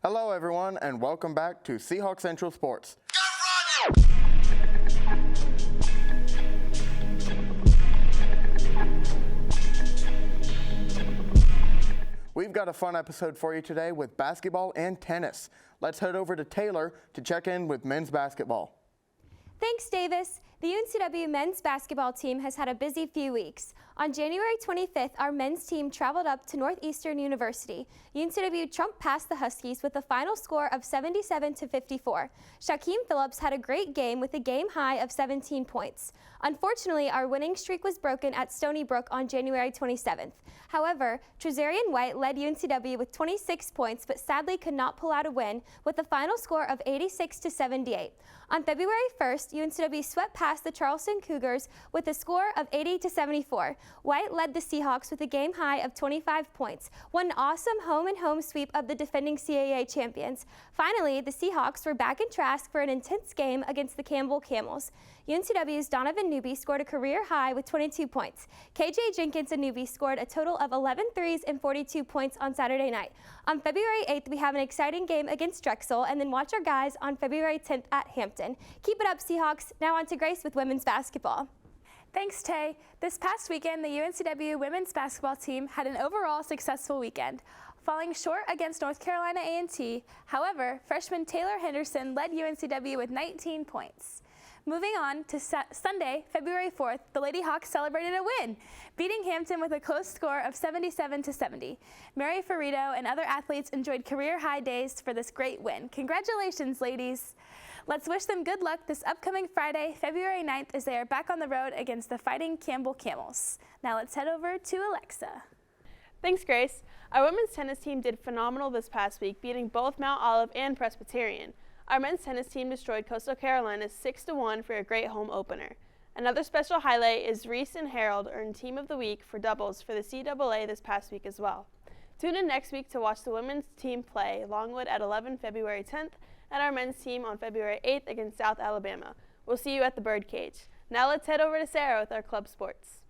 Hello everyone and welcome back to Seahawk Central Sports. We've got a fun episode for you today with basketball and tennis. Let's head over to Taylor to check in with men's basketball. Thanks, Davis. The UNCW men's basketball team has had a busy few weeks. On January 25th, our men's team traveled up to Northeastern University. UNCW trumped past the Huskies with a final score of 77-54. Shaquem Phillips had a great game with a game high of 17 points. Unfortunately, our winning streak was broken at Stony Brook on January 27th. However, Trezarian White led UNCW with 26 points, but sadly could not pull out a win with a final score of 86-78. On February 1st, UNCW swept past the Charleston Cougars with a score of 80-74. White led the Seahawks with a game high of 25 points, one awesome home-and-home sweep of the defending CAA champions. Finally, the Seahawks were back in Trask for an intense game against the Campbell Camels. UNCW's Donovan Newby scored a career high with 22 points. KJ Jenkins and Newby scored a total of 11 threes and 42 points on Saturday night. On February 8th, we have an exciting game against Drexel, and then watch our guys on February 10th at Hampton. Keep it up, Seahawks. Now on to Grace with women's basketball. Thanks, Tay. This past weekend, the UNCW women's basketball team had an overall successful weekend, falling short against North Carolina A&T. However, freshman Taylor Henderson led UNCW with 19 points. Moving on to Sunday, February 4th, the Lady Hawks celebrated a win, beating Hampton with a close score of 77-70. Mary Ferrito and other athletes enjoyed career-high days for this great win. Congratulations, ladies. Let's wish them good luck this upcoming Friday, February 9th, as they are back on the road against the Fighting Campbell Camels. Now let's head over to Alexa. Thanks, Grace. Our women's tennis team did phenomenal this past week, beating both Mount Olive and Presbyterian. Our men's tennis team destroyed Coastal Carolina 6-1 for a great home opener. Another special highlight is Reese and Harold earned Team of the Week for doubles for the CAA this past week as well. Tune in next week to watch the women's team play Longwood at 11 February 10th and our men's team on February 8th against South Alabama. We'll see you at the Birdcage. Now let's head over to Sarah with our club sports.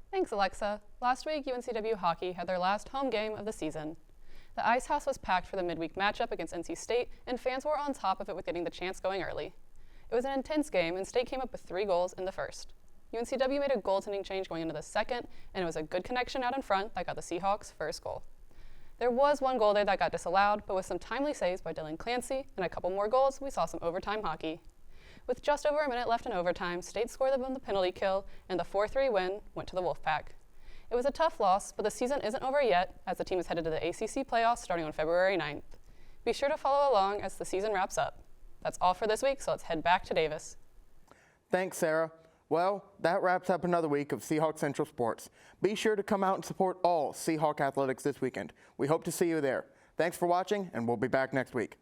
Thanks, Alexa. Last week, UNCW hockey had their last home game of the season. The Ice House was packed for the midweek matchup against NC State, and fans were on top of it with getting the chance going early. It was an intense game, and State came up with 3 goals in the first. UNCW made a goaltending change going into the second, and it was a good connection out in front that got the Seahawks' first goal. There was one goal there that got disallowed, but with some timely saves by Dylan Clancy and a couple more goals, we saw some overtime hockey. With just over a minute left in overtime, State scored them on the penalty kill, and the 4-3 win went to the Wolfpack. It was a tough loss, but the season isn't over yet, as the team is headed to the ACC playoffs starting on February 9th. Be sure to follow along as the season wraps up. That's all for this week, so let's head back to Davis. Thanks, Sarah. Well, that wraps up another week of Seahawk Central Sports. Be sure to come out and support all Seahawk athletics this weekend. We hope to see you there. Thanks for watching, and we'll be back next week.